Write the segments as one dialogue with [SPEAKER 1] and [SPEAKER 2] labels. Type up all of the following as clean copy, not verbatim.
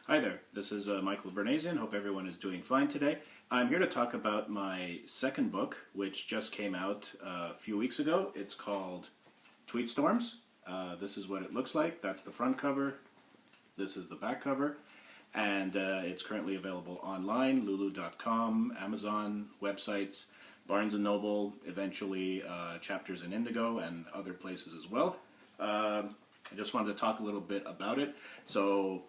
[SPEAKER 1] Hi there, this is Michael Bournazian. Hope everyone is doing fine today. I'm here to talk about my second book, which just came out a few weeks ago. It's called Tweet Storms. This is what it looks like. That's the front cover. This is the back cover. And it's currently available online, lulu.com, Amazon, websites, Barnes & Noble, eventually chapters in Indigo, and other places as well. I just wanted to talk a little bit about it. So,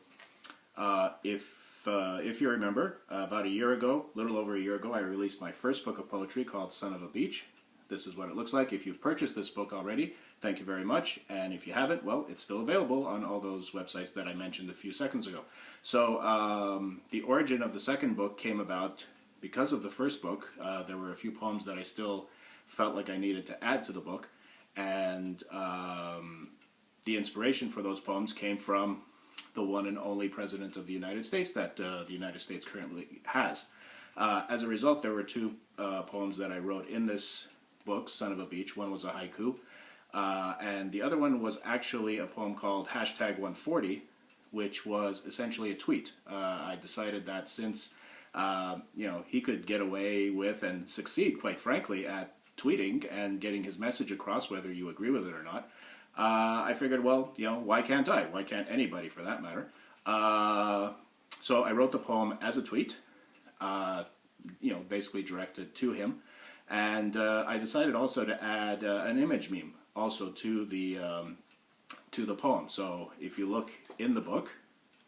[SPEAKER 1] if you remember, about a year ago, a little over a year ago, I released my first book of poetry called Son of a Beach. This is what it looks like. If you've purchased this book already, thank you very much. And if you haven't, well, it's still available on all those websites that I mentioned a few seconds ago. So the origin of the second book came about because of the first book. There were a few poems that I still felt like I needed to add to the book. And the inspiration for those poems came from the one and only President of the United States that the United States currently has. As a result, there were two poems that I wrote in this book, Son of a Beach. One was a haiku, and the other one was actually a poem called #140, which was essentially a tweet. I decided that since he could get away with and succeed, quite frankly, at tweeting and getting his message across, whether you agree with it or not, I figured, well, why can't I? Why can't anybody, for that matter? So I wrote the poem as a tweet, basically directed to him, and I decided also to add an image meme also to the poem. So if you look in the book,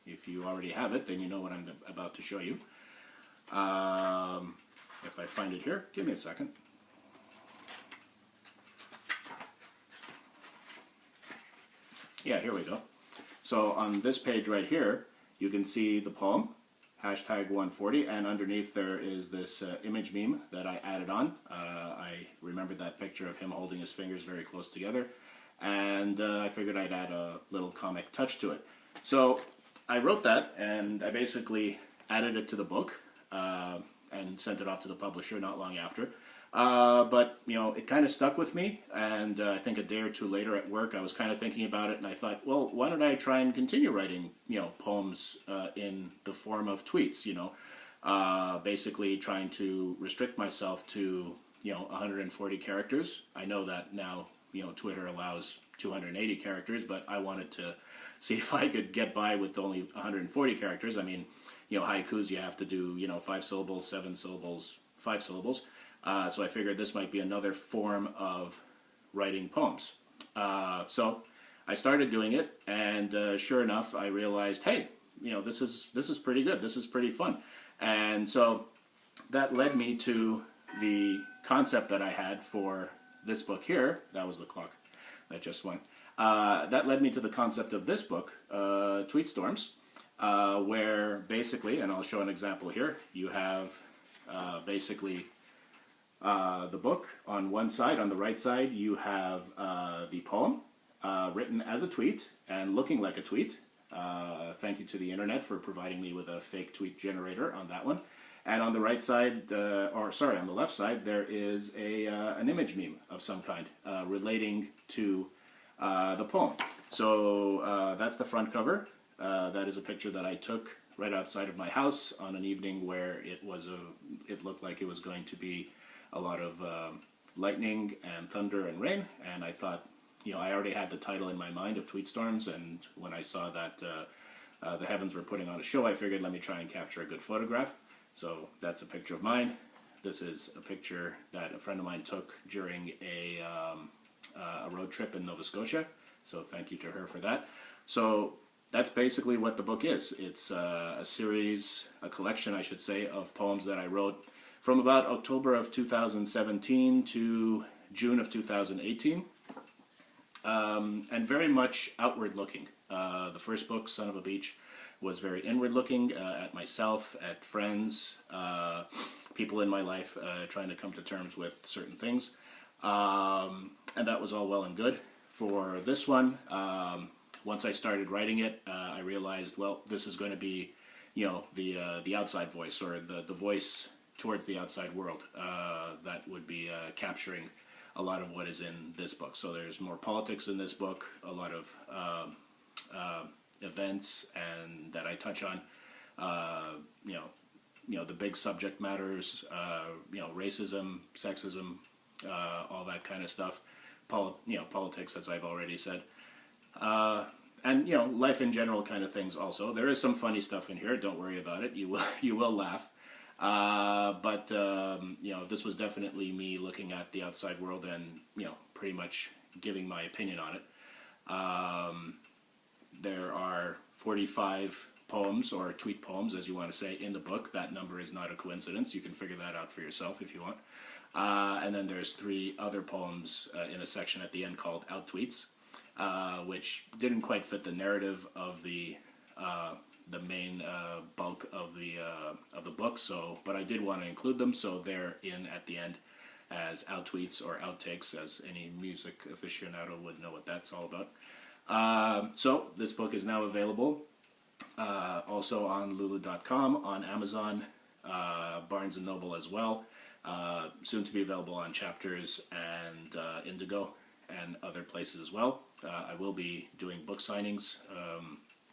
[SPEAKER 1] if you already have it, then you know what I'm about to show you. If I find it here, give me a second. Yeah, here we go. So on this page right here, you can see the poem, #140, and underneath there is this image meme that I added on. I remembered that picture of him holding his fingers very close together, and I figured I'd add a little comic touch to it. So I wrote that, and I basically added it to the book, and sent it off to the publisher not long after. But it kind of stuck with me, and I think a day or two later at work I was kind of thinking about it, and I thought, well, why don't I try and continue writing poems in the form of tweets, basically trying to restrict myself to 140 characters. I know that now Twitter allows 280 characters, but I wanted to see if I could get by with only 140 characters. I mean, haikus, you have to do 5 syllables, 7 syllables, 5 syllables. So I figured this might be another form of writing poems. So I started doing it, and sure enough, I realized, hey, this is pretty good. This is pretty fun. And so that led me to the concept that I had for this book here. That was the clock that just went. That led me to the concept of this book, Tweet Storms, where basically, and I'll show an example here, you have basically the book on one side. On the right side, you have the poem written as a tweet and looking like a tweet. Thank you to the internet for providing me with a fake tweet generator on that one. And on the right side, on the left side, there is an image meme of some kind relating to the poem. So that's the front cover. That is a picture that I took right outside of my house on an evening where it looked like it was going to be a lot of lightning and thunder and rain, and I thought, I already had the title in my mind of Tweet Storms, and when I saw that the heavens were putting on a show, I figured, let me try and capture a good photograph. So that's a picture of mine. This is a picture that a friend of mine took during a road trip in Nova Scotia, so thank you to her for that. So that's basically what the book is. It's a series, a collection, I should say, of poems that I wrote from about October of 2017 to June of 2018, and very much outward looking. The first book, Son of a Beach, was very inward looking, at myself, at friends, people in my life, trying to come to terms with certain things, and that was all well and good. For this one, once I started writing it, I realized, well, this is going to be, the outside voice, or the voice towards the outside world that would be capturing a lot of what is in this book. So there's more politics in this book, a lot of events and that I touch on you know, the big subject matters, racism, sexism, all that kind of stuff. Politics, as I've already said. And life in general kind of things also. There is some funny stuff in here, don't worry about it. You will laugh. But this was definitely me looking at the outside world and, pretty much giving my opinion on it. There are 45 poems, or tweet poems, as you want to say, in the book. That number is not a coincidence. You can figure that out for yourself if you want. And then there's 3 other poems in a section at the end called Outtweets, which didn't quite fit the narrative of the main bulk of the book. But I did want to include them, so they're in at the end as outtweets or outtakes, as any music aficionado would know what that's all about. So this book is now available also on Lulu.com, on Amazon, Barnes & Noble as well. Soon to be available on Chapters and Indigo and other places as well. I will be doing book signings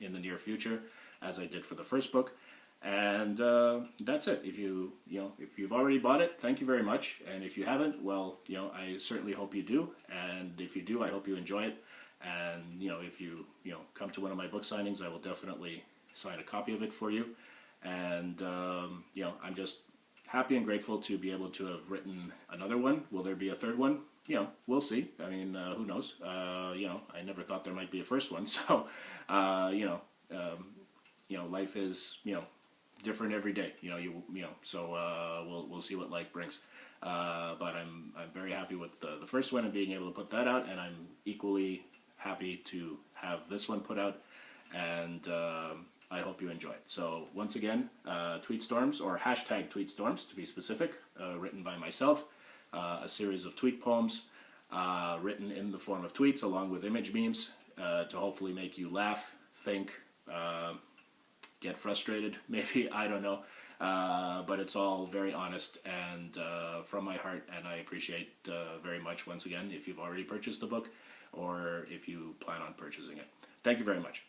[SPEAKER 1] in the near future, as I did for the first book. And that's it. If you've already bought it, thank you very much. And if you haven't, well, I certainly hope you do. And if you do, I hope you enjoy it. And if you come to one of my book signings, I will definitely sign a copy of it for you. And I'm just happy and grateful to be able to have written another one. Will there be a third one? We'll see. I mean, who knows? I never thought there might be a first one. So, life is different every day. So we'll see what life brings. But I'm very happy with the first one and being able to put that out, and I'm equally happy to have this one put out. And I hope you enjoy it. So once again, Tweet Storms, or hashtag Tweet Storms to be specific, written by myself, a series of tweet poems written in the form of tweets along with image memes to hopefully make you laugh, think, get frustrated, maybe, I don't know. But it's all very honest and from my heart, and I appreciate very much, once again, if you've already purchased the book or if you plan on purchasing it. Thank you very much.